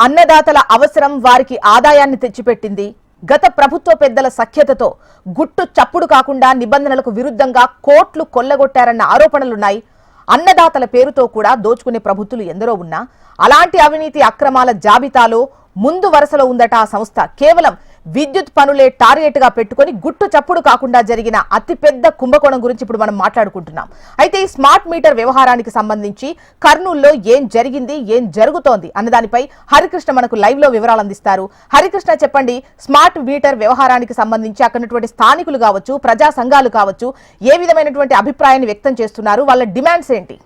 అన్నదాతల అవసరం వారికి ఆదాయాన్ని తెచ్చిపెట్టింది. గత ప్రభుత్వ పెద్దల సఖ్యతతో గుట్టు చప్పుడు కాకుండా నిబంధనలకు విరుద్ధంగా కోట్లు కొల్లగొట్టారన్న ఆరోపణలున్నాయి. అన్నదాతల పేరుతో కూడా దోచుకునే ప్రభుత్వాలు ఎందరో ఉన్నా అలాంటి అవినీతి అక్రమాల జాబితాలో ముందు వరుసలో ఉందట ఆ సంస్థ. కేవలం విద్యుత్ పనులే టార్గెట్ గా పెట్టుకుని గుట్టు చప్పుడు కాకుండా జరిగిన అతిపెద్ద కుంభకోణం గురించి ఇప్పుడు మనం మాట్లాడుకుంటున్నాం. అయితే ఈ స్మార్ట్ మీటర్ వ్యవహారానికి సంబంధించి కర్నూలులో ఏం జరిగింది, ఏం జరుగుతోంది అన్నదానిపై హరికృష్ణ మనకు లైవ్ లో వివరాలు అందిస్తారు. హరికృష్ణ, చెప్పండి, స్మార్ట్ మీటర్ వ్యవహారానికి సంబంధించి అక్కడున్నటువంటి స్థానికులు కావచ్చు, ప్రజా సంఘాలు కావచ్చు, ఏ విధమైనటువంటి అభిప్రాయాన్ని వ్యక్తం చేస్తున్నారు, వాళ్ళ డిమాండ్స్ ఏంటి?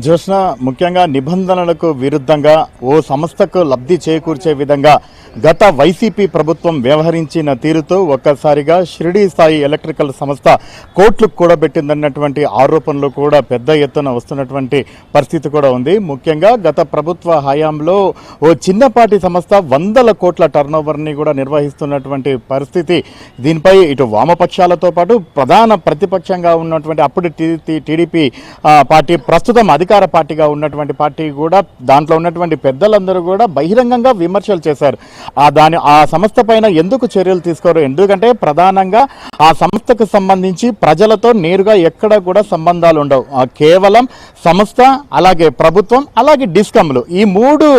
జోష్న, ముఖ్యంగా నిబంధనలకు విరుద్ధంగా ఓ సంస్థకు లబ్ధి చేకూర్చే విధంగా గత వైసీపీ ప్రభుత్వం వ్యవహరించిన తీరుతో ఒక్కసారిగా షిరిడీ సాయి ఎలక్ట్రికల్ సంస్థ కోట్లు కూడబెట్టిందన్నటువంటి ఆరోపణలు కూడా పెద్ద ఎత్తున వస్తున్నటువంటి పరిస్థితి కూడా ఉంది. ముఖ్యంగా గత ప్రభుత్వ హయాంలో ఓ చిన్నపాటి సంస్థ 100 కోట్ల టర్నోవర్ని కూడా నిర్వహిస్తున్నటువంటి పరిస్థితి. దీనిపై ఇటు వామపక్షాలతో పాటు ప్రధాన ప్రతిపక్షంగా ఉన్నటువంటి అప్పుడు టీడీపీ పార్టీ, ప్రస్తుతం అధికార పార్టీగా ఉన్నటువంటి పార్టీ కూడా, దాంట్లో ఉన్నటువంటి పెద్దలందరూ కూడా బహిరంగంగా విమర్శలు చేశారు. ఆ సంస్థ పైన ఎందుకు చర్యలు తీసుకోరు? ఎందుకంటే ప్రధానంగా ఆ సంస్థకు సంబంధించి ప్రజలతో నేరుగా ఎక్కడ కూడా సంబంధాలు ఉండవు. కేవలం సంస్థ, అలాగే ప్రభుత్వం, అలాగే డిస్కమ్లు, ఈ మూడు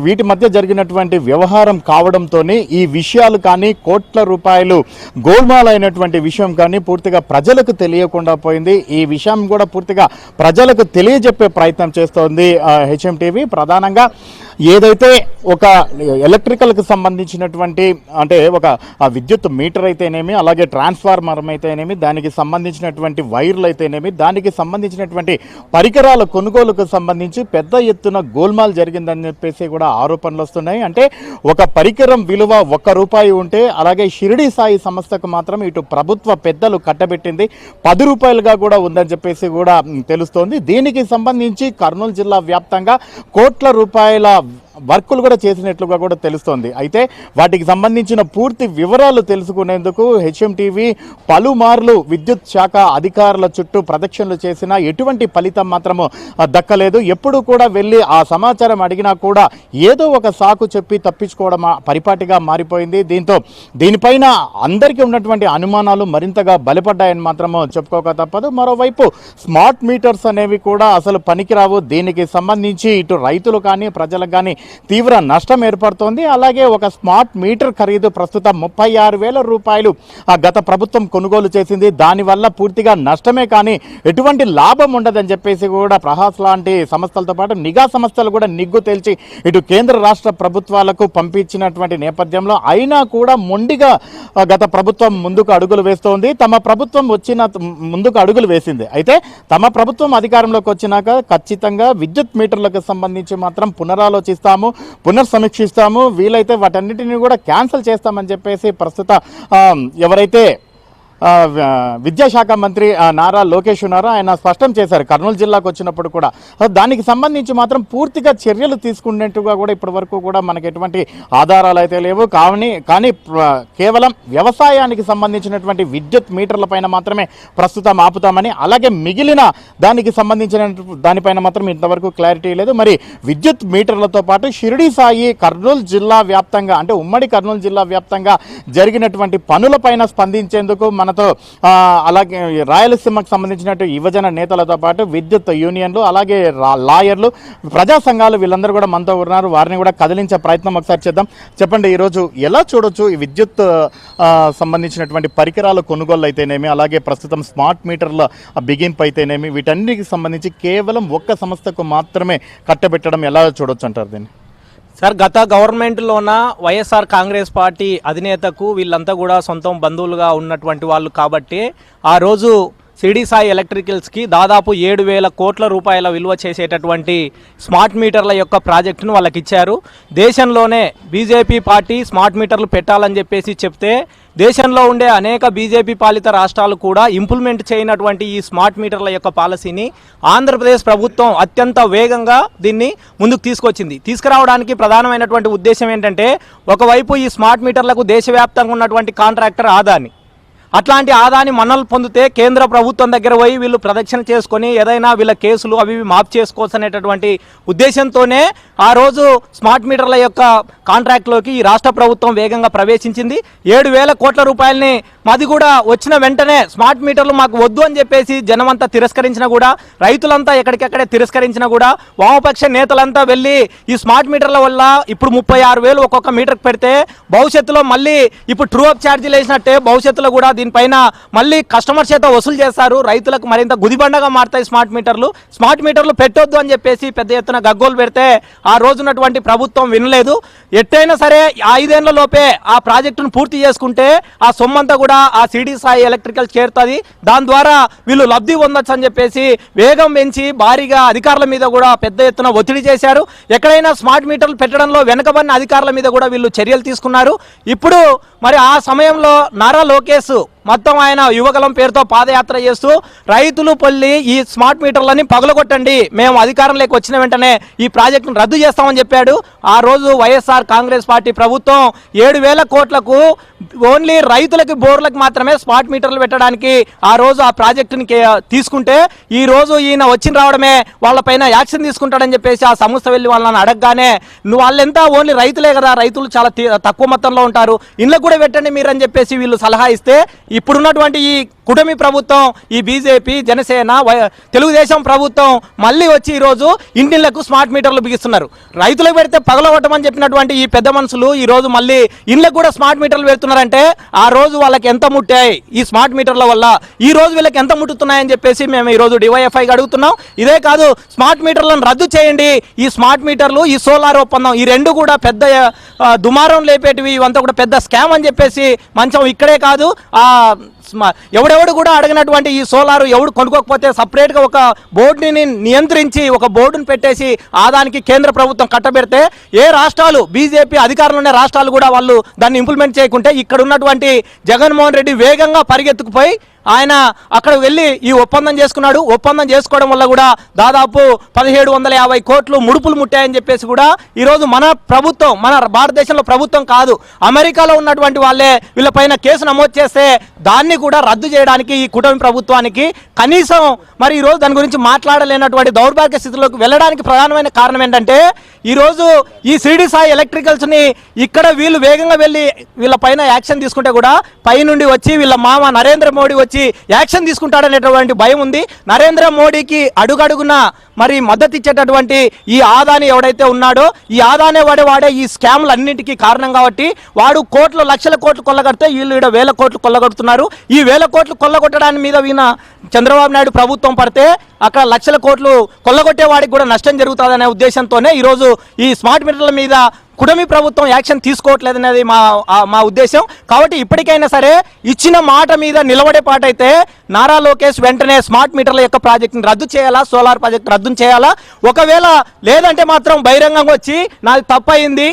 వీటి మధ్య జరిగినటువంటి వ్యవహారం కావడంతోనే ఈ విషయాలు కానీ, కోట్ల రూపాయలు గోల్మాల్ అయినటువంటి విషయం కానీ పూర్తిగా ప్రజలకు తెలియకుండా పోయింది. ఈ విషయం కూడా పూర్తిగా ప్రజలకు తెలియజెప్పే ప్రయత్నం చేస్తోంది హెచ్ఎంటీవీ. ప్రధానంగా ఏదైతే ఒక ఎలక్ట్రికల్కి సంబంధించినటువంటి, అంటే ఒక విద్యుత్ మీటర్ అయితేనేమి, అలాగే ట్రాన్స్ఫార్మర్ అయితేనేమి, దానికి సంబంధించినటువంటి వైర్లు అయితేనేమి, దానికి సంబంధించినటువంటి పరికరాల కొనుగోలుకు సంబంధించి పెద్ద ఎత్తున గోల్మాల్ జరిగిందని చెప్పేసి కూడా ఆరోపణలు వస్తున్నాయి. అంటే ఒక పరికరం విలువ ₹1 ఉంటే, అలాగే షిరిడీ సాయి సంస్థకు మాత్రం ఇటు ప్రభుత్వ పెద్దలు కట్టబెట్టింది ₹10గా కూడా ఉందని చెప్పేసి కూడా తెలుస్తోంది. దీనికి సంబంధించి కర్నూలు జిల్లా వ్యాప్తంగా కోట్ల రూపాయల వర్కులు కూడా చేసినట్లుగా కూడా తెలుస్తోంది. అయితే వాటికి సంబంధించిన పూర్తి వివరాలు తెలుసుకునేందుకు హెచ్ఎంటీవీ పలుమార్లు విద్యుత్ శాఖ అధికారుల చుట్టూ ప్రదక్షిణలు చేసినా ఎటువంటి ఫలితం మాత్రము దక్కలేదు. ఎప్పుడు కూడా వెళ్ళి ఆ సమాచారం అడిగినా కూడా ఏదో ఒక సాకు చెప్పి తప్పించుకోవడం పరిపాటిగా మారిపోయింది. దీనిపైన అందరికీ ఉన్నటువంటి అనుమానాలు మరింతగా బలపడ్డాయని మాత్రము చెప్పుకోక తప్పదు. మరోవైపు స్మార్ట్ మీటర్స్ అనేవి కూడా అసలు పనికిరావు. దీనికి సంబంధించి ఇటు రైతులు కానీ, ప్రజలకు కానీ తీవ్ర నష్టం ఏర్పడుతోంది. అలాగే ఒక స్మార్ట్ మీటర్ ఖరీదు ప్రస్తుతం ₹36,000 గత ప్రభుత్వం కొనుగోలు చేసింది. దానివల్ల పూర్తిగా నష్టమే కానీ ఎటువంటి లాభం ఉండదని చెప్పేసి కూడా ప్రహాస్ లాంటి సంస్థలతో పాటు నిఘా సంస్థలు కూడా నిగ్గు తేల్చి ఇటు కేంద్ర రాష్ట్ర ప్రభుత్వాలకు పంపించినటువంటి నేపథ్యంలో అయినా కూడా మొండిగా గత ప్రభుత్వం ముందుకు అడుగులు వేస్తోంది. తమ ప్రభుత్వం ముందుకు అడుగులు వేసింది. అయితే తమ ప్రభుత్వం అధికారంలోకి వచ్చినాక ఖచ్చితంగా విద్యుత్ మీటర్లకు సంబంధించి మాత్రం పునరాలోచిస్తాము, పునర్సమీక్షిస్తాము, వీలైతే వాటన్నిటిని కూడా క్యాన్సిల్ చేస్తామని చెప్పేసి ప్రస్తుత ఎవరైతే విద్యాశాఖ మంత్రి నారా లోకేష్ ఉన్నారో ఆయన స్పష్టం చేశారు కర్నూలు జిల్లాకు వచ్చినప్పుడు కూడా. దానికి సంబంధించి మాత్రం పూర్తిగా చర్యలు తీసుకున్నట్టుగా కూడా ఇప్పటి వరకు కూడా మనకి ఎటువంటి ఆధారాలు అయితే లేవు. కానీ కేవలం వ్యవసాయానికి సంబంధించినటువంటి విద్యుత్ మీటర్ల పైన మాత్రమే ప్రస్తుతం ఆపుతామని, అలాగే మిగిలిన దానికి సంబంధించిన దానిపైన మాత్రం ఇంతవరకు క్లారిటీ లేదు. మరి విద్యుత్ మీటర్లతో పాటు షిరిడీ సాయి కర్నూలు జిల్లా వ్యాప్తంగా, అంటే ఉమ్మడి కర్నూలు జిల్లా వ్యాప్తంగా జరిగినటువంటి పనులపైన స్పందించేందుకు మనతో అలాగే రాయలసీమకు సంబంధించినట్టు యువజన నేతలతో పాటు విద్యుత్ యూనియన్లు, అలాగే లాయర్లు, ప్రజా సంఘాలు వీళ్ళందరూ కూడా మనతో ఉన్నారు. వారిని కూడా కదిలించే ప్రయత్నం ఒకసారి చేద్దాం. చెప్పండి, ఈరోజు ఎలా చూడొచ్చు ఈ విద్యుత్ సంబంధించినటువంటి పరికరాల కొనుగోలు అయితేనేమి, అలాగే ప్రస్తుతం స్మార్ట్ మీటర్ల బిగింపు అయితేనేమి, వీటన్నిటికి సంబంధించి కేవలం ఒక్క సంస్థకు మాత్రమే కట్టబెట్టడం ఎలా చూడొచ్చు అంటారు దీన్ని? సార్, గత గవర్నమెంట్లోన వైఎస్ఆర్ కాంగ్రెస్ పార్టీ అధినేతకు వీళ్ళంతా కూడా సొంతం బంధువులుగా ఉన్నటువంటి వాళ్ళు కాబట్టి ఆ రోజు షిరిడీ సాయి ఎలక్ట్రికల్స్కి దాదాపు 7,000 కోట్ల రూపాయల విలువ చేసేటటువంటి స్మార్ట్ మీటర్ల యొక్క ప్రాజెక్టును వాళ్ళకి ఇచ్చారు. దేశంలోనే బీజేపీ పార్టీ స్మార్ట్ మీటర్లు పెట్టాలని చెప్పేసి చెప్తే దేశంలో ఉండే అనేక బీజేపీ పాలిత రాష్ట్రాలు కూడా ఇంప్లిమెంట్ చేయనటువంటి ఈ స్మార్ట్ మీటర్ల యొక్క పాలసీని ఆంధ్రప్రదేశ్ ప్రభుత్వం అత్యంత వేగంగా దీన్ని ముందుకు తీసుకురావడానికి ప్రధానమైనటువంటి ఉద్దేశం ఏంటంటే, ఒకవైపు ఈ స్మార్ట్ మీటర్లకు దేశవ్యాప్తంగా ఉన్నటువంటి కాంట్రాక్టర్ ఆదాని, అట్లాంటి ఆదాని మన్నలు పొందితే కేంద్ర ప్రభుత్వం దగ్గర పోయి వీళ్ళు ప్రదక్షిణ చేసుకొని ఏదైనా వీళ్ళ కేసులు అవి మాఫ్ చేసుకోవచ్చు అనేటటువంటి ఉద్దేశంతోనే ఆ రోజు స్మార్ట్ మీటర్ల యొక్క కాంట్రాక్ట్లోకి ఈ రాష్ట్ర ప్రభుత్వం వేగంగా ప్రవేశించింది. 7,000 కోట్ల రూపాయలని మాది కూడా వచ్చిన వెంటనే స్మార్ట్ మీటర్లు మాకు వద్దు అని చెప్పేసి జనమంతా తిరస్కరించినా కూడా, రైతులంతా ఎక్కడికెక్కడే తిరస్కరించినా కూడా, వామపక్ష నేతలంతా వెళ్ళి ఈ స్మార్ట్ మీటర్ల వల్ల ఇప్పుడు 36,000 ఒక్కొక్క మీటర్కి పెడితే భవిష్యత్తులో మళ్ళీ ఇప్పుడు ట్రూ అప్ ఛార్జీలు వేసినట్టే భవిష్యత్తులో కూడా దీనిపైన మళ్ళీ కస్టమర్ చేత వసూలు చేస్తారు. రైతులకు మరింత గుదిబండగా మారుతాయి స్మార్ట్ మీటర్లు పెట్టొద్దు అని చెప్పేసి పెద్ద ఎత్తున గగ్గోలు పెడితే ఆ రోజున్నటువంటి ప్రభుత్వం వినలేదు. ఎట్టయినా సరే 5 ఏళ్ల లోపే ఆ ప్రాజెక్టును పూర్తి చేసుకుంటే ఆ సొమ్మంతా కూడా ఆ సిడి సాయి ఎలక్ట్రికల్ చేరుతుంది. దాని ద్వారా వీళ్ళు లబ్ధి పొందొచ్చు అని చెప్పేసి వేగం పెంచి భారీగా అధికారుల మీద కూడా పెద్ద ఎత్తున ఒత్తిడి చేశారు. ఎక్కడైనా స్మార్ట్ మీటర్లు పెట్టడంలో వెనకబడిన అధికారుల మీద కూడా వీళ్ళు చర్యలు తీసుకున్నారు. ఇప్పుడు మరి ఆ సమయంలో నారా లోకేష్ మొత్తం ఆయన యువగలం పేరుతో పాదయాత్ర చేస్తూ రైతులు పల్లి ఈ స్మార్ట్ మీటర్లని పగలగొట్టండి, మేము అధికారంలోకి వచ్చిన వెంటనే ఈ ప్రాజెక్టును రద్దు చేస్తామని చెప్పాడు. ఆ రోజు వైఎస్ఆర్ కాంగ్రెస్ పార్టీ ప్రభుత్వం 7,000 కోట్లకు ఓన్లీ రైతులకి బోర్లకు మాత్రమే స్మార్ట్ మీటర్లు పెట్టడానికి ఆ రోజు ఆ ప్రాజెక్టుని తీసుకుంటే ఈ రోజు ఈయన వచ్చి రావడమే వాళ్ళపైన యాక్షన్ తీసుకుంటాడని చెప్పేసి ఆ సంస్థ వెళ్ళి వాళ్ళని అడగగానే వాళ్ళెంతా ఓన్లీ రైతులే కదా, రైతులు చాలా తక్కువ మొత్తంలో ఉంటారు, ఇళ్ళకు కూడా పెట్టండి మీరు అని చెప్పేసి వీళ్ళు సలహా ఇస్తే ఇప్పుడున్నటువంటి ఈ కూటమి ప్రభుత్వం, ఈ బీజేపీ, జనసేన, తెలుగుదేశం ప్రభుత్వం మళ్ళీ వచ్చి ఈరోజు ఇంటిళ్లకు స్మార్ట్ మీటర్లు బిగిస్తున్నారు. రైతులకు పెడితే పగలగొట్టమని చెప్పినటువంటి ఈ పెద్ద మనుషులు ఈ రోజు మళ్ళీ ఇళ్ళకు కూడా స్మార్ట్ మీటర్లు పెడుతున్నారంటే ఆ రోజు వాళ్ళకి ఎంత ముట్టాయి ఈ స్మార్ట్ మీటర్ల వల్ల, ఈ రోజు వీళ్ళకి ఎంత ముట్టుతున్నాయని చెప్పేసి మేము ఈ రోజు డివైఎఫ్ఐగా అడుగుతున్నాం. ఇదే కాదు, స్మార్ట్ మీటర్లను రద్దు చేయండి. ఈ స్మార్ట్ మీటర్లు, ఈ సోలార్ ఒప్పందం, ఈ రెండు కూడా పెద్ద దుమారం లేపేటివి, ఇవంతా కూడా పెద్ద స్కామ్ అని చెప్పేసి మంచం ఇక్కడే కాదు ఎవడెవడు కూడా అడిగినటువంటి ఈ సోలారు ఎవడు కొనుక్కోకపోతే సపరేట్గా ఒక బోర్డుని నియంత్రించి ఒక బోర్డును పెట్టేసి ఆదానికి కేంద్ర ప్రభుత్వం కట్టబెడితే ఏ రాష్ట్రాలు బీజేపీ అధికారంలో ఉన్న రాష్ట్రాలు కూడా వాళ్ళు దాన్ని ఇంప్లిమెంట్ చేయకుంటే ఇక్కడ ఉన్నటువంటి జగన్మోహన్ రెడ్డి వేగంగా పరిగెత్తుకుపోయి ఆయన అక్కడ వెళ్ళి ఈ ఒప్పందం చేసుకున్నాడు. ఒప్పందం చేసుకోవడం వల్ల కూడా దాదాపు 1,750 కోట్లు ముడుపులు ముట్టాయని చెప్పేసి కూడా ఈరోజు మన ప్రభుత్వం, మన భారతదేశంలో ప్రభుత్వం కాదు, అమెరికాలో ఉన్నటువంటి వాళ్ళే వీళ్ళపైన కేసు నమోదు చేస్తే దాన్ని కూడా రద్దు చేయడానికి ఈ కూటమి ప్రభుత్వానికి కనీసం మరి ఈరోజు దాని గురించి మాట్లాడలేనటువంటి దౌర్భాగ్య స్థితిలోకి వెళ్ళడానికి ప్రధానమైన కారణం ఏంటంటే ఈరోజు ఈ సిడి సాయి ఎలక్ట్రికల్స్ని ఇక్కడ వీళ్ళు వేగంగా వెళ్ళి వీళ్ళపైన యాక్షన్ తీసుకుంటే కూడా పైనుండి వచ్చి వీళ్ళ మామ నరేంద్ర మోడీ వచ్చి యాక్షన్ తీసుకుంటాడనేటువంటి భయం ఉంది. నరేంద్ర మోడీకి అడుగడుగున మరి మద్దతు ఇచ్చేటటువంటి ఈ ఆదాని ఎవడైతే ఉన్నాడో ఈ ఆదానే వాడే ఈ స్కామ్లు అన్నింటికీ కారణం కాబట్టి వాడు లక్షల కోట్లు కొల్లగొడితే వీళ్ళు 1,000 కోట్లు కొల్లగొడుతున్నారు. ఈ 1,000 కోట్లు కొల్లగొట్టడానికి మీద వీణ చంద్రబాబు నాయుడు ప్రభుత్వం పడితే అక్కడ లక్షల కోట్లు కొల్లగొట్టే వాడికి కూడా నష్టం జరుగుతుందనే ఉద్దేశంతోనే ఈరోజు ఈ స్మార్ట్ మీటర్ల మీద కూటమి ప్రభుత్వం యాక్షన్ తీసుకోవట్లేదనేది మా ఉద్దేశం. కాబట్టి ఇప్పటికైనా సరే ఇచ్చిన మాట మీద నిలబడే పాట అయితే నారా లోకేష్ వెంటనే స్మార్ట్ మీటర్ల యొక్క ప్రాజెక్టుని రద్దు చేయాలా, సోలార్ ప్రాజెక్ట్ రద్దు చేయాలా. ఒకవేళ లేదంటే మాత్రం బహిరంగంగా వచ్చి నాది తప్పయింది,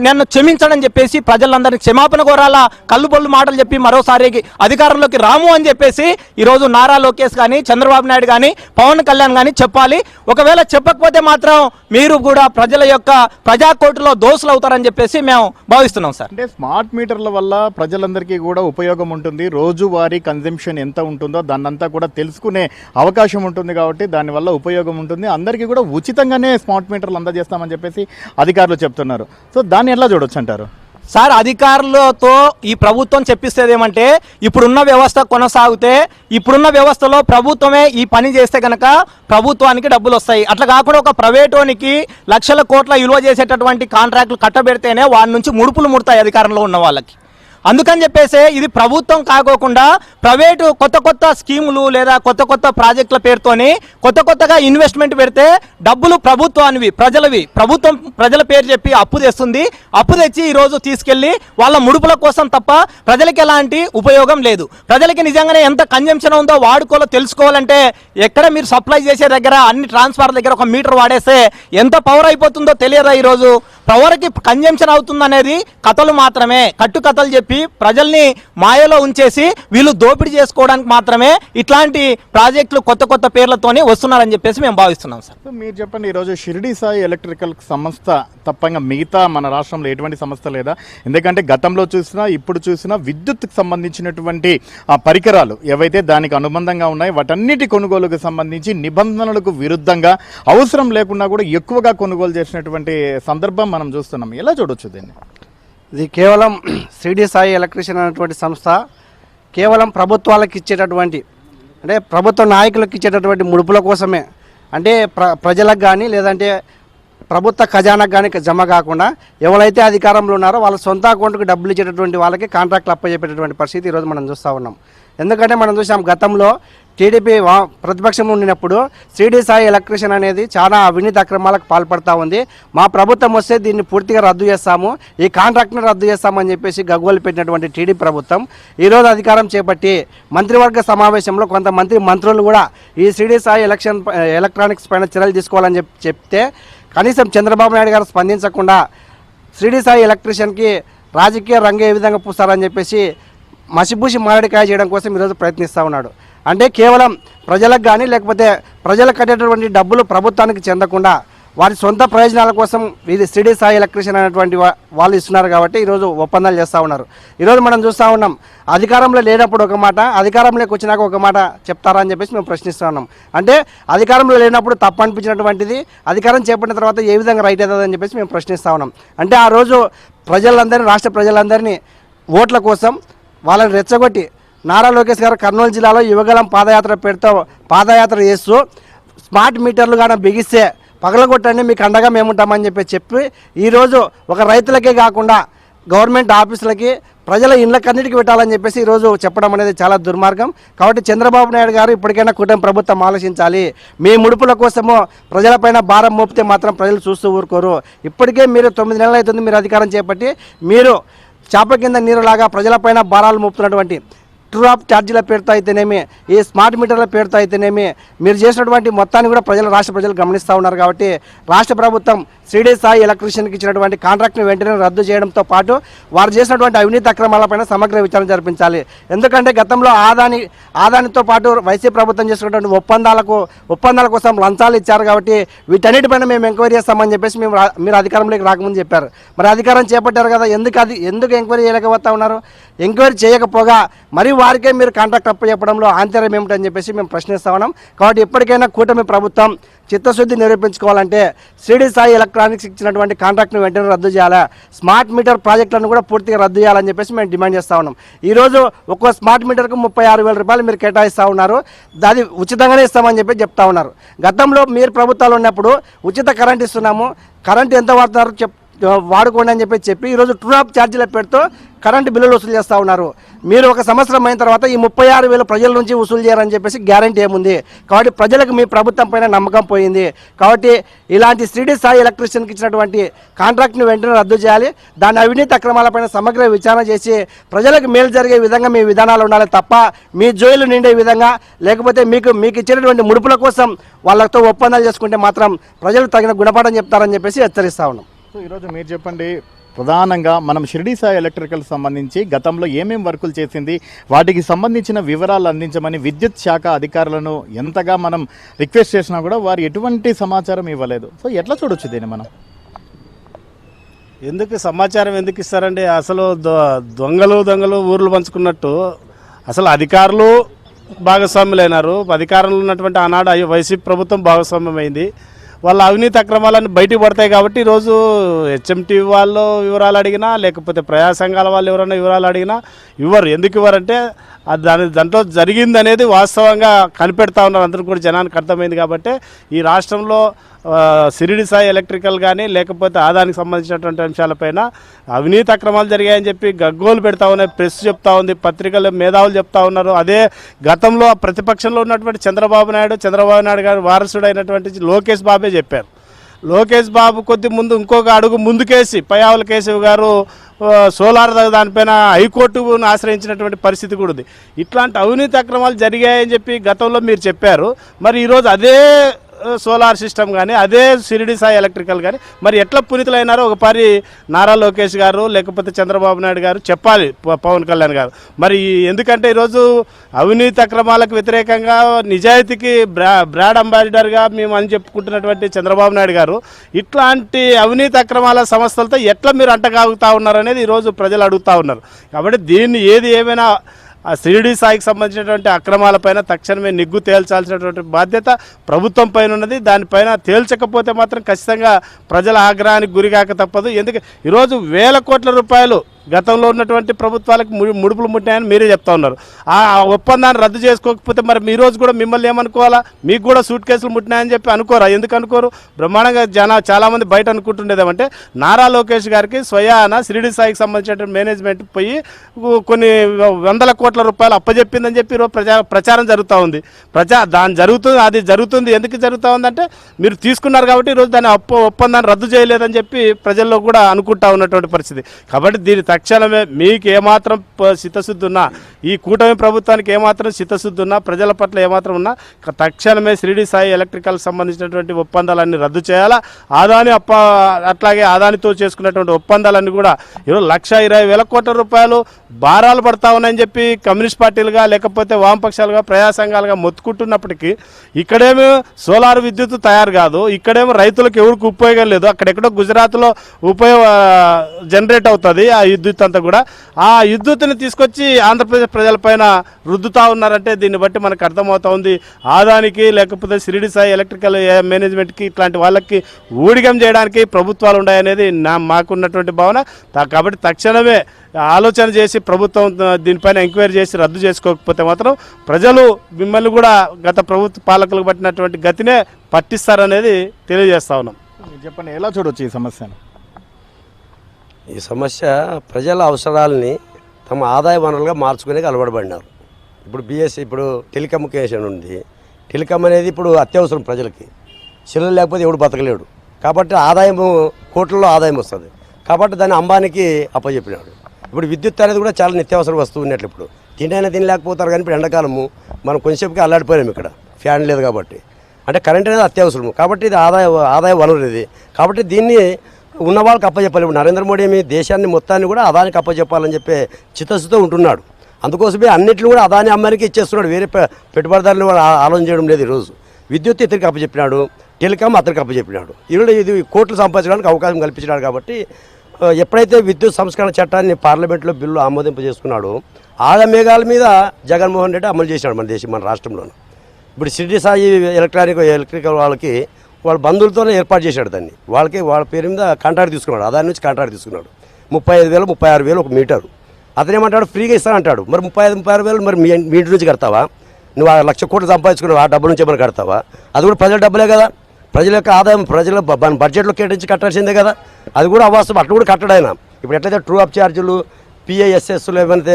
నన్ను క్షమించడని చెప్పేసి ప్రజలందరినీ క్షమాపణ కోరాలా, కళ్ళుబొల్లు మాటలు చెప్పి మరోసారి అధికారంలోకి రాము అని చెప్పేసి ఈరోజు నారా లోకేష్ కానీ, చంద్రబాబు నాయుడు కానీ, పవన్ కళ్యాణ్ కానీ చెప్పాలి. ఒకవేళ చెప్పకపోతే మాత్రం మీరు కూడా ప్రజల యొక్క ప్రజాకోర్టులో దోషులు అవుతారని చెప్పేసి మేము భావిస్తున్నాం సార్. అంటే స్మార్ట్ మీటర్ల వల్ల ప్రజలందరికీ కూడా ఉపయోగం ఉంటుంది, రోజువారీ కన్జంప్షన్ ఎంత ఉంటుందో దాన్నంతా కూడా తెలుసుకునే అవకాశం ఉంటుంది కాబట్టి దానివల్ల ఉపయోగం ఉంటుంది. అందరికీ కూడా ఉచితంగానే స్మార్ట్ మీటర్లు అందజేస్తామని చెప్పేసి అధికారులు చెప్తున్నారు. సో దాన్ని ఎలా చూడొచ్చు అంటారు సార్? అధికారులతో ఈ ప్రభుత్వం చెప్పిస్తేది ఏమంటే ఇప్పుడున్న వ్యవస్థ కొనసాగితే ఇప్పుడున్న వ్యవస్థలో ప్రభుత్వమే ఈ పని చేస్తే కనుక ప్రభుత్వానికి డబ్బులు వస్తాయి. అట్లా కాకుండా ఒక ప్రైవేటోనికి లక్షల కోట్ల విలువ చేసేటటువంటి కాంట్రాక్టులు కట్టబెడితేనే వాడి నుంచి ముడుపులు ముడతాయి అధికారంలో ఉన్న వాళ్ళకి. అందుకని చెప్పేసి ఇది ప్రభుత్వం కాకోకుండా ప్రైవేటు కొత్త స్కీములు లేదా కొత్త ప్రాజెక్టుల పేరుతోని కొత్తగా ఇన్వెస్ట్మెంట్ పెడితే డబ్బులు ప్రభుత్వానివి, ప్రజలవి, ప్రభుత్వం ప్రజల పేరు చెప్పి అప్పు తెస్తుంది. అప్పు తెచ్చి ఈరోజు తీసుకెళ్లి వాళ్ళ ముడుపుల కోసం తప్ప ప్రజలకి ఎలాంటి ఉపయోగం లేదు. ప్రజలకి నిజంగానే ఎంత కన్జంప్షన్ ఉందో వాడుకోవాలో తెలుసుకోవాలంటే ఎక్కడ మీరు సప్లై చేసే దగ్గర అన్ని ట్రాన్స్ఫార్మర్ దగ్గర ఒక మీటర్ వాడేస్తే ఎంత పవర్ అయిపోతుందో తెలియదా? ఈరోజు పవర్కి కన్జంప్షన్ అవుతుంది అనేది కథలు మాత్రమే, కట్టుకథలు చెప్పి ప్రజల్ని మాయలో ఉంచేసి వీళ్ళు దోపిడీ చేసుకోవడానికి మాత్రమే ఇట్లాంటి ప్రాజెక్టులు కొత్త కొత్త పేర్లతోని వస్తున్నారని చెప్పేసి మేము భావిస్తున్నాం సార్. మీరు చెప్పండి, ఈరోజు షిరిడి సాయి ఎలక్ట్రికల్ సంస్థ తప్పంగా మిగతా మన రాష్ట్రంలో ఎటువంటి సంస్థ లేదా? ఎందుకంటే గతంలో చూసినా ఇప్పుడు చూసినా విద్యుత్కు సంబంధించినటువంటి పరికరాలు ఏవైతే దానికి అనుబంధంగా ఉన్నాయో వాటన్నిటి కొనుగోలుకు సంబంధించి నిబంధనలకు విరుద్ధంగా అవసరం లేకుండా కూడా ఎక్కువగా కొనుగోలు చేసినటువంటి సందర్భం మనం చూస్తున్నాం. ఎలా చూడొచ్చు దీన్ని? ఇది కేవలం షిరిడి సాయి ఎలక్ట్రిషియన్ అనేటువంటి సంస్థ కేవలం ప్రభుత్వాలకు ఇచ్చేటటువంటి, అంటే ప్రభుత్వ నాయకులకు ఇచ్చేటటువంటి ముడుపుల కోసమే, అంటే ప్రజలకు కానీ లేదంటే ప్రభుత్వ ఖజానాకు కానీ జమ కాకుండా ఎవరైతే అధికారంలో ఉన్నారో వాళ్ళ సొంత అకౌంట్కి డబ్బులు ఇచ్చేటటువంటి వాళ్ళకి కాంట్రాక్ట్లు అప్పచెప్పేటటువంటి పరిస్థితి ఈరోజు మనం చూస్తూ ఉన్నాం. ఎందుకంటే మనం చూసాం గతంలో టీడీపీ ప్రతిపక్షంలో ఉండినప్పుడు షిరిడి సాయి ఎలక్ట్రిషియన్ అనేది చాలా అవినీతి అక్రమాలకు పాల్పడతా ఉంది. మా ప్రభుత్వం వస్తే దీన్ని పూర్తిగా రద్దు చేస్తాము, ఈ కాంట్రాక్ట్ని రద్దు చేస్తామని చెప్పేసి గగ్గోలు పెట్టినటువంటి టీడీపీ ప్రభుత్వం ఈరోజు అధికారం చేపట్టి మంత్రివర్గ సమావేశంలో కొంతమంది మంత్రులు కూడా ఈ షిరిడి సాయి ఎలక్ట్రానిక్స్ పైన చర్యలు తీసుకోవాలని చెప్తే కనీసం చంద్రబాబు నాయుడు గారు స్పందించకుండా షిరిడి సాయి ఎలక్ట్రిషియన్కి రాజకీయ రంగు ఏ విధంగా పూస్తారని చెప్పేసి మసిపూసి మారడికాయ చేయడం కోసం ఈరోజు ప్రయత్నిస్తూ ఉన్నాడు. అంటే కేవలం ప్రజలకు కానీ లేకపోతే ప్రజలకు కట్టేటటువంటి డబ్బులు ప్రభుత్వానికి చెందకుండా వారి సొంత ప్రయోజనాల కోసం ఇది షిరిడి సాయి ఎలక్ట్రిషియన్ అనేటువంటి వాళ్ళు ఇస్తున్నారు కాబట్టి ఈరోజు ఒప్పందాలు చేస్తూ ఉన్నారు. ఈరోజు మనం చూస్తూ ఉన్నాం, అధికారంలో లేనప్పుడు ఒక మాట, అధికారంలోకి వచ్చినాక ఒక మాట చెప్తారా అని చెప్పేసి మేము ప్రశ్నిస్తూ ఉన్నాం. అంటే అధికారంలో లేనప్పుడు తప్పు అనిపించినటువంటిది అధికారం చేపట్టిన తర్వాత ఏ విధంగా రైట్ అవుతుందని చెప్పేసి మేము ప్రశ్నిస్తూ ఉన్నాం. అంటే ఆ రోజు ప్రజలందరినీ, రాష్ట్ర ప్రజలందరినీ ఓట్ల కోసం వాళ్ళని రెచ్చగొట్టి నారా లోకేష్ గారు కర్నూలు జిల్లాలో యువగలం పాదయాత్ర చేస్తూ స్మార్ట్ మీటర్లు కానీ బిగిస్తే పగలగొట్టండి మీకు అండగా మేముంటామని చెప్పి ఈరోజు ఒక రైతులకే కాకుండా గవర్నమెంట్ ఆఫీసులకి ప్రజల ఇళ్ళకన్నిటికీ పెట్టాలని చెప్పేసి ఈరోజు చెప్పడం అనేది చాలా దుర్మార్గం. కాబట్టి చంద్రబాబు నాయుడు గారు ఇప్పటికైనా కూటమి ప్రభుత్వం ఆలోచించాలి. మీ ముడుపుల కోసమో ప్రజలపైన భారం మోపితే మాత్రం ప్రజలు చూస్తూ ఊరుకోరు. ఇప్పటికే మీరు 9 నెలలు అవుతుంది మీరు అధికారం చేపట్టి, మీరు చేప కింద నీరులాగా ప్రజలపైన భారాలు మోపుతున్నటువంటి ట్రూ ఆఫ్ ఛార్జీల పేరుతో అయితేనేమి, ఈ స్మార్ట్ మీటర్ల పేరుతో అయితేనేమి మీరు చేసినటువంటి మొత్తాన్ని కూడా రాష్ట్ర ప్రజలు గమనిస్తూ ఉన్నారు. కాబట్టి రాష్ట్ర ప్రభుత్వం షిరిడి సాయి ఎలక్ట్రిషియన్కి ఇచ్చినటువంటి కాంట్రాక్ట్ని వెంటనే రద్దు చేయడంతో పాటు వారు చేసినటువంటి అవినీతి అక్రమాలపైన సమగ్ర విచారణ జరిపించాలి. ఎందుకంటే గతంలో ఆదానితో పాటు వైసీపీ ప్రభుత్వం చేసినటువంటి ఒప్పందాల కోసం లంచాలు ఇచ్చారు. కాబట్టి వీటన్నిటిపైన మేము ఎంక్వైరీ చేస్తామని చెప్పేసి మీరు అధికారంలోకి రాకముందు చెప్పారు. మరి అధికారం చేపట్టారు కదా, ఎందుకు ఎంక్వైరీ చేయలేకపోతా ఉన్నారు? ఎంక్వైరీ చేయకపోగా మరి వారికే మీరు కాంట్రాక్ట్ అప్పచెప్పడంలో ఆంతర్యం ఏమిటని చెప్పేసి మేము ప్రశ్నిస్తా ఉన్నాం. కాబట్టి ఇప్పటికైనా కూటమి ప్రభుత్వం చిత్తశుద్ధి నిరూపించుకోవాలంటే షిరిడి సాయి ఎలక్ట్రానిక్స్ ఇచ్చినటువంటి కాంట్రాక్ట్ను వెంటనే రద్దు చేయాలా, స్మార్ట్ మీటర్ ప్రాజెక్టులను కూడా పూర్తిగా రద్దు చేయాలని చెప్పేసి మేము డిమాండ్ చేస్తూ ఉన్నాం. ఈరోజు ఒక్కో స్మార్ట్ మీటర్కు 36,000 రూపాయలు మీరు కేటాయిస్తూ ఉన్నారు, అది ఉచితంగానే ఇస్తామని చెప్పి చెప్తా ఉన్నారు. గతంలో మీరు ప్రభుత్వాలు ఉన్నప్పుడు ఉచిత కరెంట్ ఇస్తున్నాము, కరెంట్ ఎంత వాడుతున్నారు వాడుకోండి అని చెప్పి ఈరోజు ట్రూ ఆఫ్ ఛార్జీల పేరుతో కరెంటు బిల్లులు వసూలు చేస్తూ ఉన్నారు. మీరు ఒక సంవత్సరం అయిన తర్వాత ఈ 36,000 ప్రజల నుంచి వసూలు చేయాలని చెప్పేసి గ్యారంటీ ఏముంది? కాబట్టి ప్రజలకు మీ ప్రభుత్వం పైన నమ్మకం పోయింది. కాబట్టి ఇలాంటి షిరిడి సాయి ఎలక్ట్రిషియన్కి ఇచ్చినటువంటి కాంట్రాక్ట్ని వెంటనే రద్దు చేయాలి. దాని అవినీతి అక్రమాలపైన సమగ్ర విచారణ చేసి ప్రజలకు మేలు జరిగే విధంగా మీ విధానాలు ఉండాలి తప్ప మీ జోయిలు నిండే విధంగా లేకపోతే మీకు ఇచ్చినటువంటి ముడుపుల కోసం వాళ్ళతో ఒప్పందాలు చేసుకుంటే మాత్రం ప్రజలు తగిన గుణపాఠం చెప్తారని చెప్పేసి హెచ్చరిస్తా ఉన్నాం. సో ఈరోజు మీరు చెప్పండి, ప్రధానంగా మనం షిరిడి సాయి ఎలక్ట్రికల్ సంబంధించి గతంలో ఏమేం వర్కులు చేసింది, వాటికి సంబంధించిన వివరాలు అందించమని విద్యుత్ శాఖ అధికారులను ఎంతగా మనం రిక్వెస్ట్ చేసినా కూడా వారు ఎటువంటి సమాచారం ఇవ్వలేదు. సో ఎట్లా చూడొచ్చు దీన్ని మనం? సమాచారం ఎందుకు ఇస్తారండి? అసలు దొంగలు ఊర్లు పంచుకున్నట్టు అసలు అధికారులు భాగస్వాములైనారు. అధికారంలో ఉన్నటువంటి ఆనాడు వైసీపీ ప్రభుత్వం భాగస్వామ్యమైంది. వాళ్ళ అవినీతి అక్రమాలన్నీ బయటకు పడతాయి. కాబట్టి ఈరోజు హెచ్ఎంటీ వాళ్ళు వివరాలు అడిగినా లేకపోతే ప్రజా సంఘాల వాళ్ళు ఎవరైనా వివరాలు అడిగినా ఇవ్వరు. ఎందుకు ఇవ్వరంటే దాంట్లో జరిగింది అనేది వాస్తవంగా కనిపెడతా ఉన్నారు, అందరూ కూడా జనానికి అర్థమైంది. కాబట్టి ఈ రాష్ట్రంలో షిరిడి సాయి ఎలక్ట్రికల్ కానీ లేకపోతే ఆదానికి సంబంధించినటువంటి అంశాలపైన అవినీతి అక్రమాలు జరిగాయని చెప్పి గగ్గోలు పెడతా ఉన్నాయి, ప్రెస్ చెప్తా ఉంది, పత్రికలు మేధావులు చెప్తా ఉన్నారు. అదే గతంలో ప్రతిపక్షంలో ఉన్నటువంటి చంద్రబాబు నాయుడు గారు వారసుడైనటువంటి లోకేష్ బాబే చెప్పారు. లోకేష్ బాబు కొద్ది ముందు ఇంకొక అడుగు ముందుకేసి పయ్యావుల కేశవ్ గారు సోలార్ దానిపైన హైకోర్టును ఆశ్రయించినటువంటి పరిస్థితి కూడా ఉంది. ఇట్లాంటి అవినీతి అక్రమాలు జరిగాయని చెప్పి గతంలో మీరు చెప్పారు. మరి ఈరోజు అదే సోలార్ సిస్టమ్ కానీ అదే షిరిడి సాయి ఎలక్ట్రికల్ కానీ మరి ఎట్లా పునీతులైనారో ఒకసారి నారా లోకేష్ గారు లేకపోతే చంద్రబాబు నాయుడు గారు చెప్పాలి, పవన్ కళ్యాణ్ గారు. మరి ఎందుకంటే ఈరోజు అవినీతి అక్రమాలకు వ్యతిరేకంగా నిజాయితీకి బ్రాండ్ అంబాసిడర్గా మేము అని చెప్పుకుంటున్నటువంటి చంద్రబాబు నాయుడు గారు ఇట్లాంటి అవినీతి అక్రమాల సంస్థలతో ఎట్లా మీరు అంటగాగుతూ ఉన్నారనేది ఈరోజు ప్రజలు అడుగుతూ ఉన్నారు. కాబట్టి దీన్ని ఏమైనా ఆ షిరిడి సాయికి సంబంధించినటువంటి అక్రమాలపైన తక్షణమే నిగ్గు తేల్చాల్సినటువంటి బాధ్యత ప్రభుత్వం పైన ఉన్నది. దానిపైన తేల్చకపోతే మాత్రం ఖచ్చితంగా ప్రజల ఆగ్రహానికి గురికాక తప్పదు. ఎందుకంటే ఈరోజు వేల కోట్ల రూపాయలు గతంలో ఉన్నటువంటి ప్రభుత్వాలకు ముడుపులు ముట్టాయని మీరే చెప్తా ఉన్నారు. ఆ ఒప్పందాన్ని రద్దు చేసుకోకపోతే మరి ఈ రోజు కూడా మిమ్మల్ని ఏమనుకోవాలా? మీకు కూడా సూట్ కేసులు ముట్టినాయని చెప్పి అనుకోరా? ఎందుకు అనుకోరు? బ్రహ్మాండంగా చాలామంది బయట అనుకుంటుండేదేమంటే నారా లోకేష్ గారికి స్వయాన షిరిడి సాయికి సంబంధించినటువంటి మేనేజ్మెంట్ పోయి కొన్ని వందల కోట్ల రూపాయలు అప్పచెప్పిందని చెప్పి ఈరోజు ప్రచారం జరుగుతూ ఉంది. అది జరుగుతుంది. ఎందుకు జరుగుతూ ఉందంటే మీరు తీసుకున్నారు కాబట్టి ఈరోజు దాని ఒప్పందాన్ని రద్దు చేయలేదని చెప్పి ప్రజల్లో కూడా అనుకుంటా ఉన్నటువంటి పరిస్థితి. కాబట్టి దీని తక్షణమే మీకు ఏమాత్రం చిత్తశుద్ధి ఉన్నా, ఈ కూటమి ప్రభుత్వానికి ఏమాత్రం చిత్తశుద్ధి ఉన్నా, ప్రజల పట్ల ఏమాత్రం ఉన్నా తక్షణమే షిరిడి సాయి ఎలక్ట్రికల్ సంబంధించినటువంటి ఒప్పందాలన్నీ రద్దు చేయాలా. అట్లాగే అదానితో చేసుకున్నటువంటి ఒప్పందాలన్నీ కూడా ఈరోజు 1,20,000 కోట్ల రూపాయలు భారాలు పడతా ఉన్నాయని చెప్పి కమ్యూనిస్ట్ పార్టీలుగా లేకపోతే వామపక్షాలుగా ప్రజా సంఘాలుగా మొత్తుకుంటున్నప్పటికీ ఇక్కడేమో సోలార్ విద్యుత్ తయారు కాదు, ఇక్కడేమో రైతులకు ఎవరికి ఉపయోగం లేదు. అక్కడెక్కడో గుజరాత్లో జనరేట్ అవుతుంది ఆ విద్యుత్ అంతా కూడా. ఆ విద్యుత్తుని తీసుకొచ్చి ఆంధ్రప్రదేశ్ ప్రజలపైన రుద్దుతా ఉన్నారంటే దీన్ని బట్టి మనకు అర్థమవుతా ఉంది. ఆదానికి లేకపోతే షిరిడి సాయి ఎలక్ట్రికల్ మేనేజ్మెంట్కి ఇట్లాంటి వాళ్ళకి ఊడిగం చేయడానికి ప్రభుత్వాలు ఉన్నాయనేది మాకున్నటువంటి భావన. కాబట్టి తక్షణమే ఆలోచన చేసి ప్రభుత్వం దీనిపైన ఎంక్వైరీ చేసి రద్దు చేసుకోకపోతే మాత్రం ప్రజలు మిమ్మల్ని కూడా గత ప్రభుత్వ పాలకులకు పట్టినటువంటి గతినే పట్టిస్తారనేది తెలియజేస్తా ఉన్నాం. చెప్పండి, ఎలా చూడవచ్చు ఈ సమస్యను? ఈ సమస్య ప్రజల అవసరాలని తమ ఆదాయ వనరులుగా మార్చుకునే అలవాటుపడినారు. ఇప్పుడు టెలికమ్యూనికేషన్ ఉంది. టెలికామ్ అనేది ఇప్పుడు అత్యవసరం ప్రజలకి. సెల్లు లేకపోతే ఎవడు బతకలేడు. కాబట్టి ఆదాయము కోట్లలో ఆదాయం వస్తుంది. కాబట్టి దాన్ని అంబానీకి అప్పచెప్పినాడు. ఇప్పుడు విద్యుత్ అనేది కూడా చాలా నిత్యావసర వస్తువు ఉన్నట్లు. ఇప్పుడు తిండైనా తినలేకపోతారు కానీ ఇప్పుడు ఎండాకాలము మనం కొంచెంసేపుకి అల్లాడిపోయాం. ఇక్కడ ఫ్యాన్ లేదు కాబట్టి, అంటే కరెంట్ అనేది అత్యవసరము. కాబట్టి ఇది ఆదాయ వనరు ఇది. కాబట్టి దీన్ని ఉన్న వాళ్ళకి అప్పచెప్పాలి. ఇప్పుడు నరేంద్ర మోడీ దేశాన్ని మొత్తాన్ని కూడా అదానికి అప్పచెప్పాలని చెప్పే చిత్తశుద్ధితో ఉంటున్నాడు. అందుకోసమే అన్నింటిని కూడా అదాని అమ్మానికి ఇచ్చేస్తున్నాడు. వేరే పెట్టుబడిదారులు ఆలోచన చేయడం లేదు. ఈరోజు విద్యుత్ ఇతరికి అప్పచెప్పినాడు, టెలికాం అతనికి అప్పచెప్పినాడు. ఈరోజు ఇది కోట్లు సంపాదించడానికి అవకాశం కల్పించినాడు. కాబట్టి ఎప్పుడైతే విద్యుత్ సంస్కరణ చట్టాన్ని పార్లమెంట్లో బిల్లు ఆమోదింపజేసుకున్నాడో ఆగమేఘాల మీద జగన్మోహన్ రెడ్డి అమలు చేసినాడు మన రాష్ట్రంలోనే. ఇప్పుడు షిరిడి సాయి ఎలక్ట్రికల్ వాళ్ళకి వాళ్ళ బంధువులతోనే ఏర్పాటు చేశాడు దాన్ని. వాళ్ళ పేరు మీద కాంట్రాక్ట్ తీసుకున్నాడు. అదాని నుంచి కాంట్రాక్ట్ తీసుకున్నాడు. 35,000 36,000 ఒక మీటరు. అతనేమంటాడు ఫ్రీగా ఇస్తానంటాడు. మరి 35,000 మరి మీ ఇంటి నుంచి కడతావా? నువ్వు 1,00,000 కోట్లు సంపాదించుకున్నావు, ఆ డబ్బు నుంచి ఏమైనా కడతావా? అది కూడా ప్రజల డబ్బులే కదా. ప్రజల యొక్క ఆదాయం ప్రజల బడ్జెట్లో కేటాయించి కట్టాల్సిందే కదా. అది కూడా అవాస్తవం. అట్లా కూడా కట్టడాయన. ఇప్పుడు ఎట్లయితే ట్రూ అప్ ఛార్జీలు పిఐఎస్ఎస్లు ఏమైతే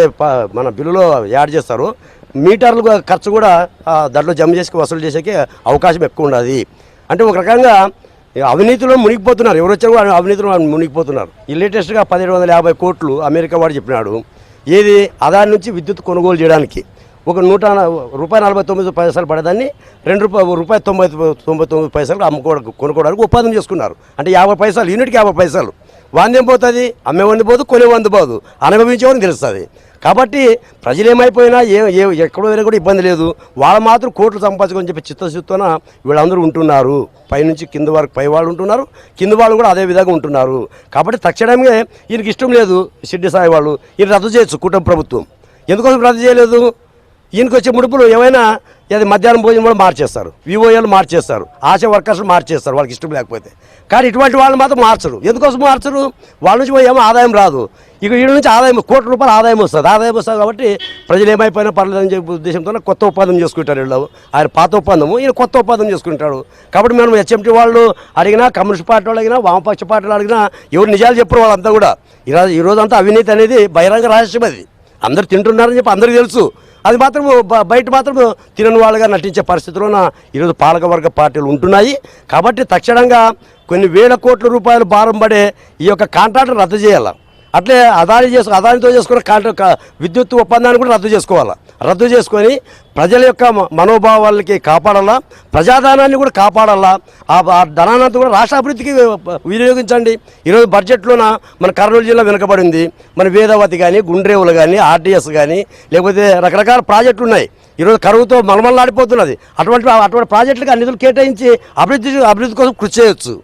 మన బిల్లులో యాడ్ చేస్తారో మీటర్లు ఖర్చు కూడా దాంట్లో జమ చేసి వసూలు చేసేకి అవకాశం ఎక్కువ ఉండదు. అంటే ఒక రకంగా అవినీతిలో మునిగిపోతున్నారు. ఎవరు వచ్చారో అవినీతిలో మునిగిపోతున్నారు. ఈ లేటెస్ట్గా 1,750 కోట్లు అమెరికా వాడు చెప్పినాడు. ఏది అదాని నుంచి విద్యుత్ కొనుగోలు చేయడానికి ఒక ₹149 పడేదాన్ని ₹2.99 కొనుక్కోవడానికి ఒప్పందం చేసుకున్నారు. అంటే 50 పైసలు, యూనిట్కి 50 పైసలు. వాందేం పోతుంది? అమ్మేవంది పోదు, కొనేవంది పోదు, అనుభవించేవాడిని తెలుస్తుంది. కాబట్టి ప్రజలు ఏమైపోయినా ఎక్కడో వేరే కూడా ఇబ్బంది లేదు. వాళ్ళు మాత్రం కోట్లు సంపాదించుకొని చెప్పి చిత్తశుద్ధితోన వీళ్ళందరూ ఉంటున్నారు. పైనుంచి కింద వరకు పై వాళ్ళు ఉంటున్నారు, కింద వాళ్ళు కూడా అదే విధంగా ఉంటున్నారు. కాబట్టి తక్షణమే ఈయనకి ఇష్టం లేదు షిరిడి సాయి వాళ్ళు. ఈయన రద్దు చేయొచ్చు కుటుంబ ప్రభుత్వం. ఎందుకోసం రద్దు చేయలేదు? ఈయనకి వచ్చే ముడుపులు ఏమైనా అది మధ్యాహ్నం భోజనం కూడా మార్చేస్తారు, వివోఏలు మార్చేస్తారు, ఆశా వర్కర్స్ మార్చేస్తారు వాళ్ళకి ఇష్టం లేకపోతే. కానీ ఇటువంటి వాళ్ళు మాత్రం మార్చరు. ఎందుకోసం మార్చరు? వాళ్ళ నుంచి ఏమో ఆదాయం రాదు. ఇక వీళ్ళ నుంచి ఆదాయం కోట్ల రూపాయలు ఆదాయం వస్తుంది. కాబట్టి ప్రజలు ఏమైపోయినా పర్లేదని చెప్పే ఉద్దేశంతో కొత్త ఒప్పందం చేసుకుంటారు వీళ్ళు. ఆయన పాత ఒప్పందము, ఈయన కొత్త ఒప్పందం చేసుకుంటాడు. కాబట్టి మనం హెచ్ఎంటీ వాళ్ళు అడిగినా, కమ్యూనిస్ట్ పార్టీ వాళ్ళు అడిగినా, వామపక్ష పార్టీలు అడిగినా ఎవరు నిజాలు చెప్పరు వాళ్ళంతా కూడా. ఈరోజంతా అవినీతి అనేది బహిరంగ రహస్యం. అది అందరు తింటున్నారని చెప్పి అందరికీ తెలుసు. అది మాత్రం బయట మాత్రం తినని వాళ్ళగా నటించే పరిస్థితిలోన ఈరోజు పాలకవర్గ పార్టీలు ఉంటున్నాయి. కాబట్టి తక్షణంగా కొన్ని వేల కోట్ల రూపాయలు భారం పడే ఈ యొక్క కాంట్రాక్ట్ రద్దు చేయాలి. అట్లే అదానితో చేసుకున్న విద్యుత్ ఒప్పందాన్ని కూడా రద్దు చేసుకోవాలి. రద్దు చేసుకొని ప్రజల యొక్క మనోభావాలకి కాపాడాలా, ప్రజాధనాన్ని కూడా కాపాడాలా. ఆ ధనాన్ని కూడా రాష్ట్ర అభివృద్ధికి వినియోగించండి. ఈరోజు బడ్జెట్లోన మన కర్నూలు జిల్లా వెనుకబడింది. మన వేదవతి కానీ, గుండ్రేవులు కానీ, ఆర్టీఎస్ కానీ, లేకపోతే రకరకాల ప్రాజెక్టులు ఉన్నాయి. ఈరోజు కరువుతో మలమల్లాడిపోతున్నది. అటువంటి ప్రాజెక్టులకు ఆ నిధులు కేటాయించి అభివృద్ధి కోసం కృషి చేయొచ్చు.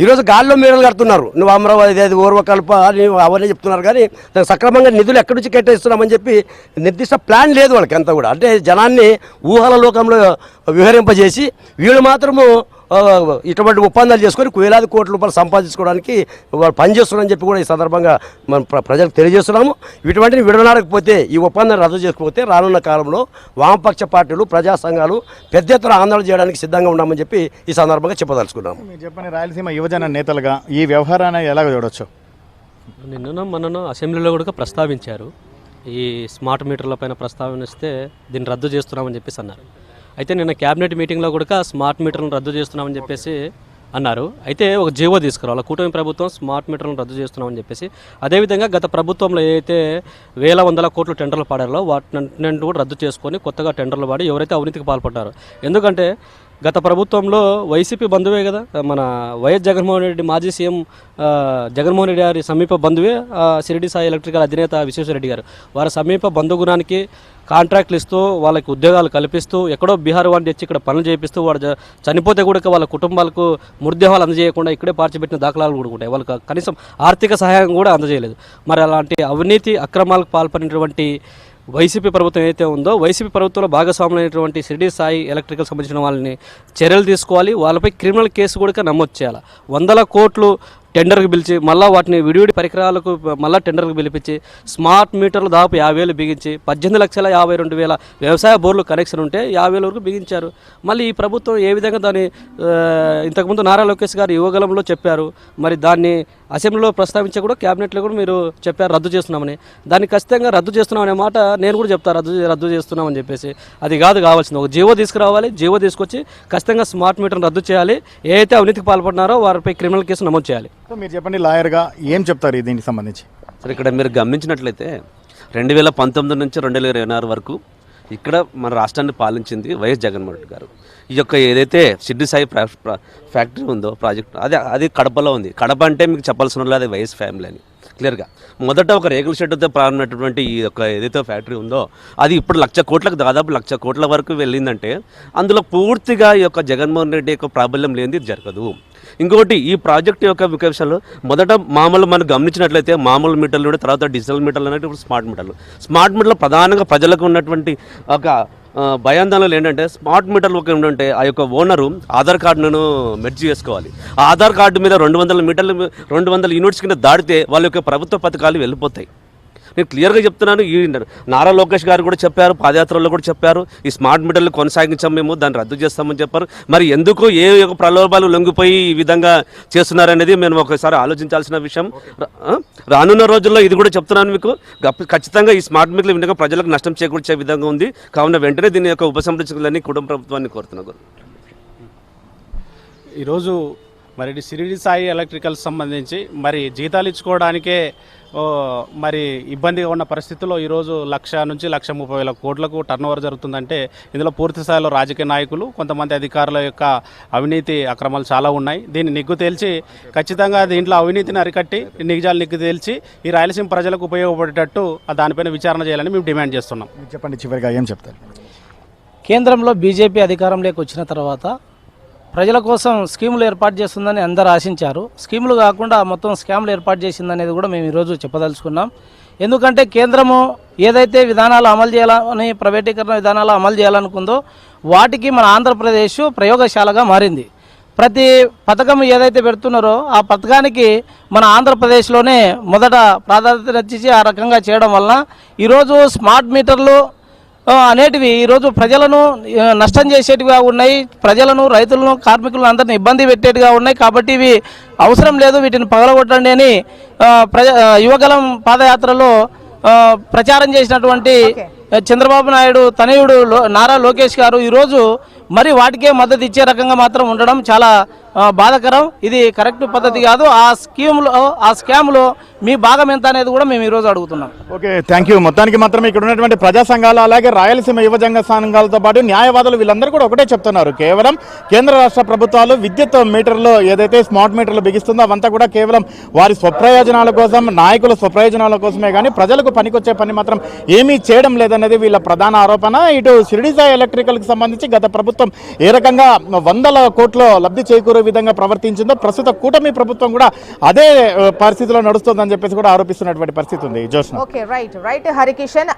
ఈరోజు గాల్లో మేడలు కడుతున్నారు. నువ్వు అమరావతి అది ఓర్వకల్ప అని అవన్నీ చెప్తున్నారు, కానీ సక్రమంగా నిధులు ఎక్కడి నుంచి కేటాయిస్తున్నామని చెప్పి నిర్దిష్ట ప్లాన్ లేదు వాళ్ళకి అంతా కూడా. అంటే జనాన్ని ఊహల లోకంలో విహరింపజేసి వీళ్ళు మాత్రము ఇటువంటి ఒప్పందాలు చేసుకొని వేలాది కోట్ల రూపాయలు సంపాదించుకోవడానికి వాళ్ళు పనిచేస్తున్నారని చెప్పి కూడా ఈ సందర్భంగా మనం ప్రజలకు తెలియజేస్తున్నాము. ఇటువంటిని విడనాడకపోతే, ఈ ఒప్పందాన్ని రద్దు చేసుకోకపోతే రానున్న కాలంలో వామపక్ష పార్టీలు, ప్రజా సంఘాలు పెద్ద ఎత్తున ఆందోళన చేయడానికి సిద్ధంగా ఉన్నామని చెప్పి ఈ సందర్భంగా చెప్పదలుచుకున్నాము. మీరు చెప్పని రాయలసీమ యువజన నేతలుగా ఈ వ్యవహారాన్ని ఎలాగ చూడొచ్చు? మనను అసెంబ్లీలో కూడా ప్రస్తావించారు. ఈ స్మార్ట్ మీటర్ల పైన ప్రస్తావనిస్తే దీన్ని రద్దు చేస్తున్నామని చెప్పేసి అన్నారు. అయితే నిన్న క్యాబినెట్ మీటింగ్లో కూడా స్మార్ట్ మీటర్లను రద్దు చేస్తున్నామని చెప్పేసి అన్నారు. అయితే ఒక జీవో తీసుకురావాలి. కూటమి ప్రభుత్వం స్మార్ట్ మీటర్లను రద్దు చేస్తున్నామని చెప్పేసి. అదేవిధంగా గత ప్రభుత్వంలో ఏదైతే వేల వందల కోట్లు టెండర్లు పాడారో వాటిని కూడా రద్దు చేసుకొని కొత్తగా టెండర్లు పాడి ఎవరైతే అవినీతికి పాల్పడ్డారో, ఎందుకంటే గత ప్రభుత్వంలో వైసీపీ బంధువే కదా మన వైఎస్ జగన్మోహన్ రెడ్డి, మాజీ సీఎం జగన్మోహన్ రెడ్డి గారి సమీప బంధువే షిరిడి సాయి ఎలక్ట్రికల్ అధినేత విశ్వేశ్వరరెడ్డి గారు. వారి సమీప బంధుగుణానికి కాంట్రాక్ట్లు ఇస్తూ వాళ్ళకి ఉద్యోగాలు కల్పిస్తూ ఎక్కడో బీహార్ వాడిని తెచ్చి ఇక్కడ పనులు చేపిస్తూ వాడు చనిపోతే కూడా వాళ్ళ కుటుంబాలకు మృతదేహాలు అందజేయకుండా ఇక్కడే పార్చిపెట్టిన దాఖలాలు కూడా ఉంటాయి. వాళ్ళకి కనీసం ఆర్థిక సహాయం కూడా అందజేయలేదు. మరి అలాంటి అవినీతి అక్రమాలకు పాల్పడినటువంటి వైసీపీ ప్రభుత్వం ఏదైతే ఉందో, వైసీపీ ప్రభుత్వంలో భాగస్వాములైనటువంటి షిరిడి సాయి ఎలక్ట్రికల్ సంబంధించిన వాళ్ళని చర్యలు తీసుకోవాలి. వాళ్ళపై క్రిమినల్ కేసు కూడా నమోదు చేయాలి. 100 కోట్లు టెండర్కి పిలిచి మళ్ళీ వాటిని విడివిడి పరికరాలకు మళ్ళీ టెండర్కి పిలిపించి స్మార్ట్ మీటర్లు దాదాపు 50,000 బిగించి 18,52,000 వ్యవసాయ బోర్లు కనెక్షన్ ఉంటే 50,000 వరకు బిగించారు. మళ్ళీ ఈ ప్రభుత్వం ఏ విధంగా దాన్ని ఇంతకుముందు నారా లోకేష్ గారు యువగలంలో చెప్పారు. మరి దాన్ని అసెంబ్లీలో ప్రస్తావించే కూడా క్యాబినెట్లో కూడా మీరు చెప్పారు రద్దు చేస్తున్నామని. దాన్ని ఖచ్చితంగా రద్దు చేస్తున్నామనే మాట నేను కూడా చెప్తాను, రద్దు చేస్తున్నామని చెప్పేసి. అది కాదు కావాల్సింది, ఒక జీవో తీసుకురావాలి. జీవో తీసుకొచ్చి ఖచ్చితంగా స్మార్ట్ మీటర్ని రద్దు చేయాలి. ఏ అయితే అవినీతికి పాల్పడినారో వారిపై క్రిమినల్ కేసు నమోదు చేయాలి. మీరు చెప్పండి, లాయర్గా ఏం చెప్తారు దీనికి సంబంధించి? సరే, ఇక్కడ మీరు గమనించినట్లయితే 2019 నుంచి 2026 వరకు ఇక్కడ మన రాష్ట్రాన్ని పాలించింది వైఎస్ జగన్మోహన్ రెడ్డి గారు. ఈ యొక్క ఏదైతే షిరిడి సాయి ఫ్యాక్టరీ ఉందో ప్రాజెక్ట్, అది కడపలో ఉంది. కడప అంటే మీకు చెప్పాల్సిన లేదు, అది వైఎస్ ఫ్యామిలీ అని క్లియర్గా. మొదట ఒక రేకుల షెడ్తో ప్రారంభమైనటువంటి ఈ యొక్క ఏదైతే ఫ్యాక్టరీ ఉందో అది ఇప్పుడు 1,00,000 కోట్లకు దాదాపు 1,00,000 కోట్ల వరకు వెళ్ళిందంటే అందులో పూర్తిగా ఈ యొక్క జగన్మోహన్ రెడ్డి యొక్క ప్రాబల్యం లేనిది జరగదు. ఇంకొకటి, ఈ ప్రాజెక్ట్ యొక్క విషయాలు మొదట మామూలు మనం గమనించినట్లయితే మామూలు మీటర్లు, తర్వాత డిజిటల్ మీటర్లు అనేవి ఇప్పుడు స్మార్ట్ మీటర్లు ప్రధానంగా ప్రజలకు ఉన్నటువంటి ఒక భయాందోళనలు ఏంటంటే, స్మార్ట్ మీటర్లు ఒక ఏంటంటే ఆ యొక్క ఓనరు ఆధార్ కార్డును మెర్జ్ చేసుకోవాలి. ఆ ఆధార్ కార్డు మీద 200 మీటర్లు 200 యూనిట్స్ కింద దాటితే వాళ్ళ యొక్క ప్రభుత్వ పథకాలు వెళ్ళిపోతాయి. నేను క్లియర్గా చెప్తున్నాను. ఈ నారా లోకేష్ గారు కూడా చెప్పారు, పాదయాత్రలో కూడా చెప్పారు, ఈ స్మార్ట్ మీటర్లు కొనసాగించాం, మేము దాన్ని రద్దు చేస్తామని చెప్పారు. మరి ఎందుకు ఏ యొక్క ప్రలోభాలు లొంగిపోయి ఈ విధంగా చేస్తున్నారనేది మేము ఒకసారి ఆలోచించాల్సిన విషయం. రానున్న రోజుల్లో ఇది కూడా చెప్తున్నాను మీకు, ఖచ్చితంగా ఈ స్మార్ట్ మీటర్లు విధంగా ప్రజలకు నష్టం చేకూర్చే విధంగా ఉంది. కావున వెంటనే దీని యొక్క ఉపసంహరించాలని కుటుంబ ప్రభుత్వాన్ని కోరుతున్నాను. ఈరోజు మరి షిరిడి సాయి ఎలక్ట్రికల్ సంబంధించి మరి జీతాలు ఇచ్చుకోవడానికే మరి ఇబ్బందిగా ఉన్న పరిస్థితుల్లో ఈరోజు 1,00,000 నుంచి 1,30,000 కోట్లకు టర్నోవర్ జరుగుతుందంటే ఇందులో పూర్తి స్థాయిలో రాజకీయ నాయకులు, కొంతమంది అధికారుల యొక్క అవినీతి అక్రమాలు చాలా ఉన్నాయి. దీన్ని నిగ్గు తేల్చి ఖచ్చితంగా దీంట్లో అవినీతిని అరికట్టి నిజాలు నిగ్గు తేల్చి ఈ రాయలసీమ ప్రజలకు ఉపయోగపడేటట్టు దానిపైన విచారణ చేయాలని మేము డిమాండ్ చేస్తున్నాం. చెప్పండి, చివరిగా ఏం చెప్తారు? కేంద్రంలో బీజేపీ అధికారంలోకి వచ్చిన తర్వాత ప్రజల కోసం స్కీములు ఏర్పాటు చేస్తుందని అందరూ ఆశించారు. స్కీములు కాకుండా మొత్తం స్కామ్లు ఏర్పాటు చేసిందనేది కూడా మేము ఈరోజు చెప్పదలుచుకున్నాం. ఎందుకంటే కేంద్రము ఏదైతే విధానాలు అమలు చేయాలని, ప్రైవేటీకరణ విధానాలు అమలు చేయాలనుకుందో వాటికి మన ఆంధ్రప్రదేశ్ ప్రయోగశాలగా మారింది. ప్రతి పథకం ఏదైతే పెడుతున్నారో ఆ పథకానికి మన ఆంధ్రప్రదేశ్లోనే మొదట ప్రాధాన్యత ఇచ్చి ఆ రకంగా చేయడం వలన ఈరోజు స్మార్ట్ మీటర్లు అనేటివి ఈరోజు ప్రజలను నష్టం చేసేటివిగా ఉన్నాయి. ప్రజలను, రైతులను, కార్మికులను అందరిని ఇబ్బంది పెట్టేటిగా ఉన్నాయి. కాబట్టి ఇవి అవసరం లేదు, వీటిని పగలగొట్టండి అని యువగలం పాదయాత్రలో ప్రచారం చేసినటువంటి చంద్రబాబు నాయుడు తనయుడు నారా లోకేష్ గారు ఈరోజు మరి వాటికే మద్దతు ఇచ్చే రకంగా మాత్రం ఉండడం చాలా బాధాకరం. ఇది కరెక్ట్ పద్ధతి కాదు. ఆ స్కామ్లో మీ భాగం ఎంత అనేది కూడా మేము ఈరోజు అడుగుతున్నాం. Okay, thank you. మొత్తానికి మాత్రం ఇక్కడ ఉన్నటువంటి ప్రజా సంఘాలు అలాగే రాయలసీమ యువజంగ సంఘాలతో పాటు న్యాయవాదులు వీళ్ళందరూ కూడా ఒకటే చెప్తున్నారు. కేవలం కేంద్ర రాష్ట్ర ప్రభుత్వాలు విద్యుత్ మీటర్లు ఏదైతే స్మార్ట్ మీటర్లు బిగిస్తుందో అవంతా కూడా కేవలం వారి స్వప్రయోజనాల కోసం, నాయకుల స్వప్రయోజనాల కోసమే కానీ ప్రజలకు పనికొచ్చే పని మాత్రం ఏమీ చేయడం లేదన్నది వీళ్ళ ప్రధాన ఆరోపణ. ఇటు షిరిడి సాయి ఎలక్ట్రికల్కి సంబంధించి గత ప్రభుత్వం ఏ రకంగా వందల కోట్ల లబ్ధి చేకూరే విధంగా ప్రవర్తించిందో ప్రస్తుత కూటమి ప్రభుత్వం కూడా అదే పరిస్థితిలో నడుస్తుందని చెప్పేసి కూడా ఆరోపిస్తున్నటువంటి పరిస్థితి ఉంది. జోష్న. Okay, right Harikishan.